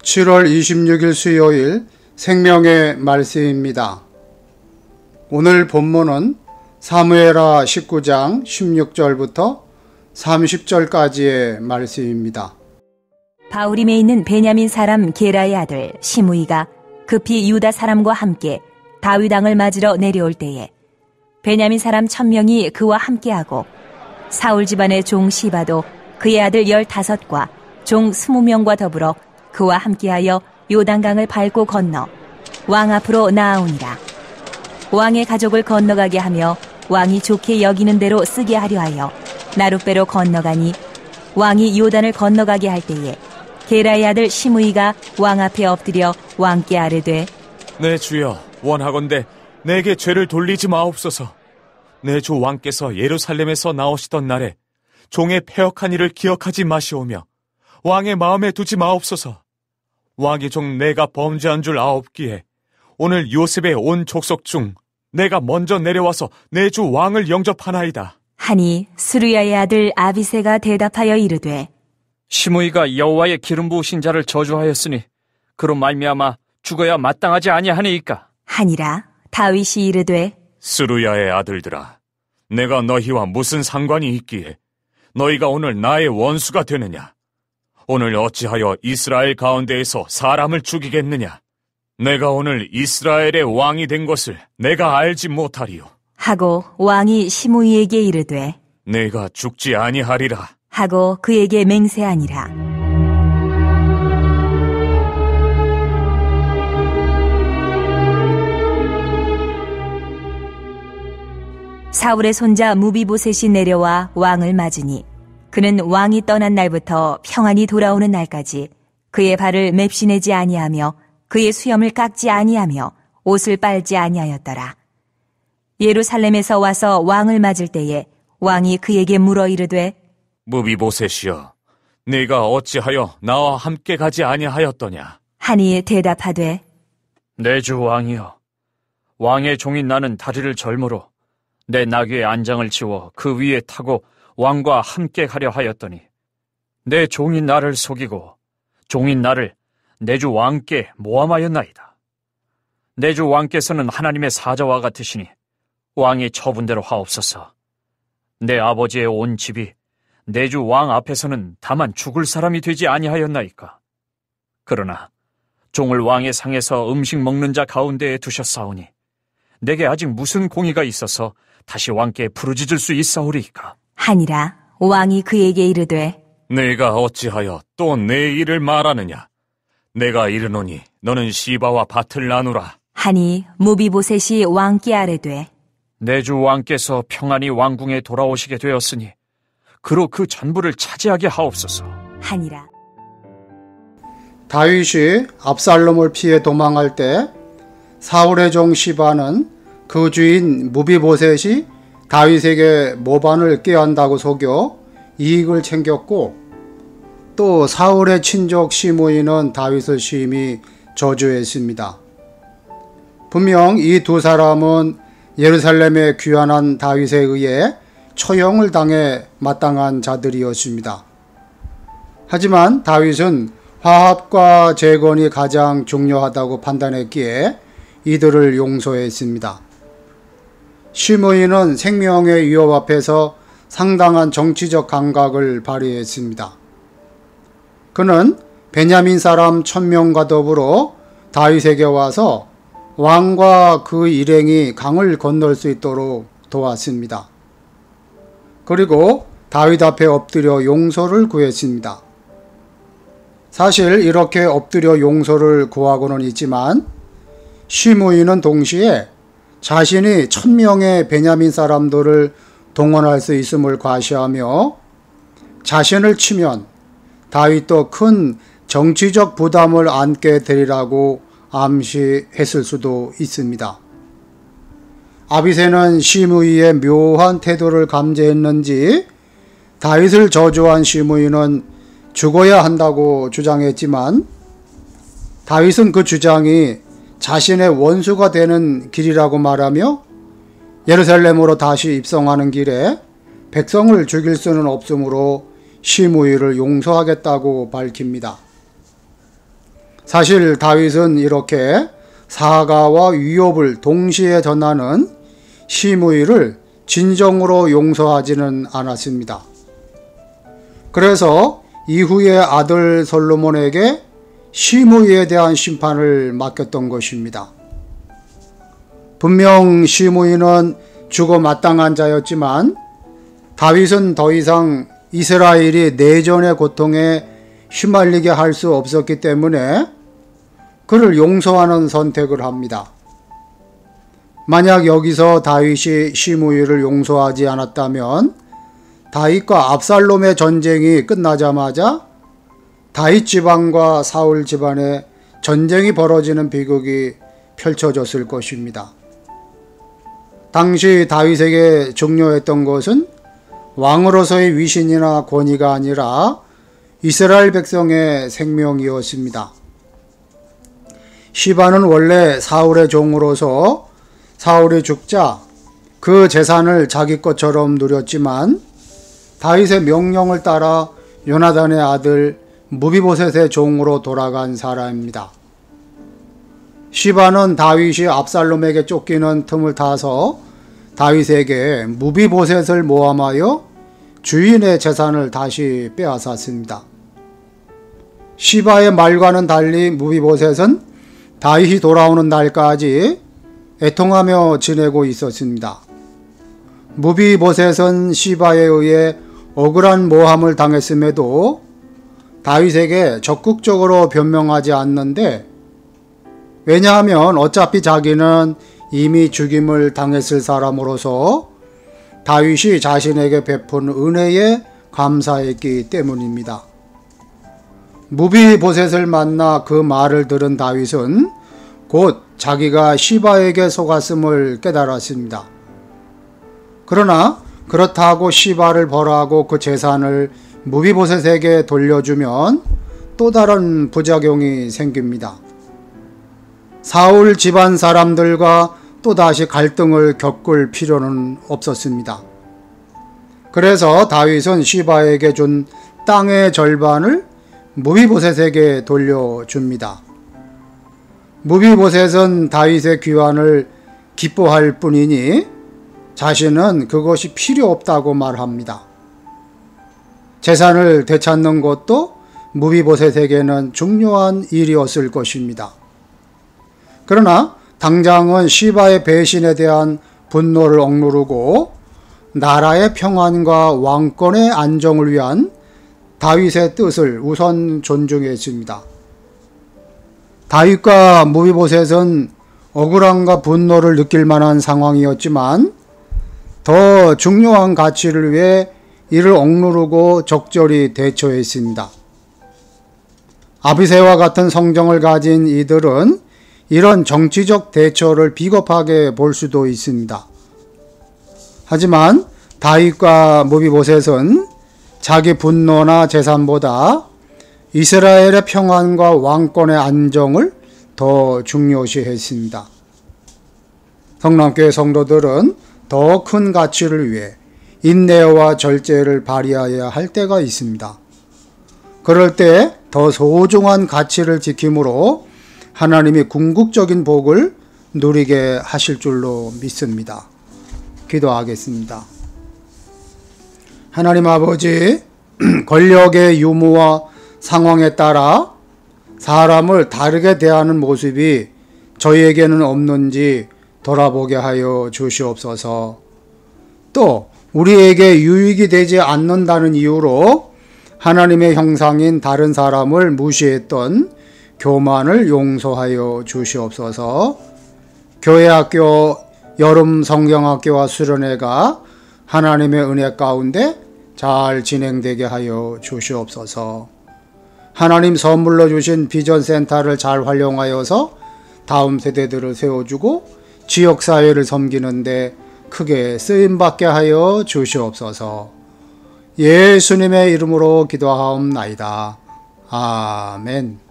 (7월 26일) 수요일 생명의 말씀입니다. 오늘 본문은 사무엘하 19장 16절부터 30절까지의 말씀입니다. 바후림에 있는 베냐민 사람 게라의 아들 시므이가 급히 유다 사람과 함께 다윗 왕을 맞으러 내려올 때에 베냐민 사람 1000명이 그와 함께하고 사울 집안의 종 시바도 그의 아들 15과 종 20명과 더불어 그와 함께하여 요단강을 밟고 건너 왕 앞으로 나아오니라. 왕의 가족을 건너가게 하며 왕이 좋게 여기는 대로 쓰게 하려 하여 나룻배로 건너가니 왕이 요단을 건너가게 할 때에 게라의 아들 시므이가 왕 앞에 엎드려 왕께 아뢰되 내 주여 원하건대 내게 죄를 돌리지 마옵소서. 내 주 왕께서 예루살렘에서 나오시던 날에 종의 패역한 일을 기억하지 마시오며 왕의 마음에 두지 마옵소서. 왕의 종 내가 범죄한 줄 아옵기에 오늘 요셉의 온 족속 중 내가 먼저 내려와서 내 주 왕을 영접하나이다. 하니 스루야의 아들 아비새가 대답하여 이르되 시므이가 여호와의 기름 부으신 자를 저주하였으니 그로 말미암아 죽어야 마땅하지 아니하니이까 하니라. 다윗이 이르되 스루야의 아들들아, 내가 너희와 무슨 상관이 있기에 너희가 오늘 나의 원수가 되느냐? 오늘 어찌하여 이스라엘 가운데에서 사람을 죽이겠느냐? 내가 오늘 이스라엘의 왕이 된 것을 내가 알지 못하리요. 하고 왕이 시므이에게 이르되 내가 죽지 아니하리라 하고 그에게 맹세하니라. 사울의 손자 무비보셋이 내려와 왕을 맞으니 그는 왕이 떠난 날부터 평안히 돌아오는 날까지 그의 발을 맵시내지 아니하며 그의 수염을 깎지 아니하며 옷을 빨지 아니하였더라. 예루살렘에서 와서 왕을 맞을 때에 왕이 그에게 물어 이르되 무비보셋이여, 네가 어찌하여 나와 함께 가지 아니하였더냐? 하니 대답하되 내 주 왕이여, 왕의 종인 나는 다리를 절므로 내 나귀의 안장을 지워 그 위에 타고 왕과 함께 가려 하였더니 내 종인 나를 속이고 종인 나를 내 주 왕께 모함하였나이다. 내 주 왕께서는 하나님의 사자와 같으시니 왕이 처분대로 하옵소서. 내 아버지의 온 집이 내 주 왕 앞에서는 다만 죽을 사람이 되지 아니하였나이까. 그러나 종을 왕의 상에서 음식 먹는 자 가운데에 두셨사오니 내게 아직 무슨 공의가 있어서 다시 왕께 부르짖을 수 있사오리이까. 하니라. 왕이 그에게 이르되 내가 어찌하여 또 내 일을 말하느냐? 내가 이르노니 너는 시바와 밭을 나누라. 하니 무비보셋이 왕께 아뢰되 내 주 왕께서 평안히 왕궁에 돌아오시게 되었으니 그로 그 전부를 차지하게 하옵소서. 하니라. 다윗이 압살롬을 피해 도망할 때 사울의 종 시바는 그 주인 무비보셋이 다윗에게 모반을 꾀한다고 속여 이익을 챙겼고, 또 사울의 친족 시므이는 다윗을 심히 저주했습니다. 분명 이 두 사람은 예루살렘에 귀환한 다윗에 의해 처형을 당해 마땅한 자들이었습니다. 하지만 다윗은 화합과 재건이 가장 중요하다고 판단했기에 이들을 용서했습니다. 시므이는 생명의 위협 앞에서 상당한 정치적 감각을 발휘했습니다. 그는 베냐민 사람 1000명과 더불어 다윗에게 와서 왕과 그 일행이 강을 건널 수 있도록 도왔습니다. 그리고 다윗 앞에 엎드려 용서를 구했습니다. 사실 이렇게 엎드려 용서를 구하고는 있지만 시므이는 동시에 자신이 1000명의 베냐민 사람들을 동원할 수 있음을 과시하며 자신을 치면 다윗도 큰 정치적 부담을 안게 되리라고 암시했을 수도 있습니다. 아비새는 시므이의 묘한 태도를 감지했는지 다윗을 저주한 시므이는 죽어야 한다고 주장했지만 다윗은 그 주장이 자신의 원수가 되는 길이라고 말하며 예루살렘으로 다시 입성하는 길에 백성을 죽일 수는 없으므로 시므이를 용서하겠다고 밝힙니다. 사실 다윗은 이렇게 사과와 위협을 동시에 전하는 시므이를 진정으로 용서하지는 않았습니다. 그래서 이후에 아들 솔로몬에게 시므이에 대한 심판을 맡겼던 것입니다. 분명 시므이는 죽어 마땅한 자였지만 다윗은 더 이상 이스라엘이 내전의 고통에 휘말리게 할 수 없었기 때문에 그를 용서하는 선택을 합니다. 만약 여기서 다윗이 시므이를 용서하지 않았다면 다윗과 압살롬의 전쟁이 끝나자마자 다윗 집안과 사울 집안에 전쟁이 벌어지는 비극이 펼쳐졌을 것입니다. 당시 다윗에게 중요했던 것은 왕으로서의 위신이나 권위가 아니라 이스라엘 백성의 생명이었습니다. 시바는 원래 사울의 종으로서 사울이 죽자 그 재산을 자기 것처럼 누렸지만 다윗의 명령을 따라 요나단의 아들 무비보셋의 종으로 돌아간 사람입니다. 시바는 다윗이 압살롬에게 쫓기는 틈을 타서 다윗에게 무비보셋을 모함하여 주인의 재산을 다시 빼앗았습니다. 시바의 말과는 달리 무비보셋은 다윗이 돌아오는 날까지 애통하며 지내고 있었습니다. 무비보셋은 시바에 의해 억울한 모함을 당했음에도 다윗에게 적극적으로 변명하지 않는데, 왜냐하면 어차피 자기는 이미 죽임을 당했을 사람으로서 다윗이 자신에게 베푼 은혜에 감사했기 때문입니다. 무비보셋을 만나 그 말을 들은 다윗은 곧 자기가 시바에게 속았음을 깨달았습니다. 그러나 그렇다고 시바를 벌하고 그 재산을 무비보셋에게 돌려주면 또 다른 부작용이 생깁니다. 사울 집안 사람들과 또다시 갈등을 겪을 필요는 없었습니다. 그래서 다윗은 시바에게 준 땅의 절반을 무비보셋에게 돌려줍니다. 무비보셋은 다윗의 귀환을 기뻐할 뿐이니 자신은 그것이 필요 없다고 말합니다. 재산을 되찾는 것도 무비보셋에게는 중요한 일이었을 것입니다. 그러나 당장은 시바의 배신에 대한 분노를 억누르고 나라의 평안과 왕권의 안정을 위한 다윗의 뜻을 우선 존중했습니다. 다윗과 무비보셋은 억울함과 분노를 느낄 만한 상황이었지만 더 중요한 가치를 위해 이를 억누르고 적절히 대처했습니다. 아비새와 같은 성정을 가진 이들은 이런 정치적 대처를 비겁하게 볼 수도 있습니다. 하지만 다윗과 무비보셋은 자기 분노나 재산보다 이스라엘의 평안과 왕권의 안정을 더 중요시했습니다. 성남교회 성도들은 더 큰 가치를 위해 인내와 절제를 발휘해야 할 때가 있습니다. 그럴 때 더 소중한 가치를 지킴으로 하나님이 궁극적인 복을 누리게 하실 줄로 믿습니다. 기도하겠습니다. 하나님 아버지, 권력의 유무와 상황에 따라 사람을 다르게 대하는 모습이 저희에게는 없는지 돌아보게 하여 주시옵소서. 또 우리에게 유익이 되지 않는다는 이유로 하나님의 형상인 다른 사람을 무시했던 교만을 용서하여 주시옵소서. 교회학교, 여름 성경학교와 수련회가 하나님의 은혜 가운데 잘 진행되게 하여 주시옵소서. 하나님 선물로 주신 비전센터를 잘 활용하여서 다음 세대들을 세워주고 지역사회를 섬기는데 크게 쓰임받게 하여 주시옵소서. 예수님의 이름으로 기도하옵나이다. 아멘.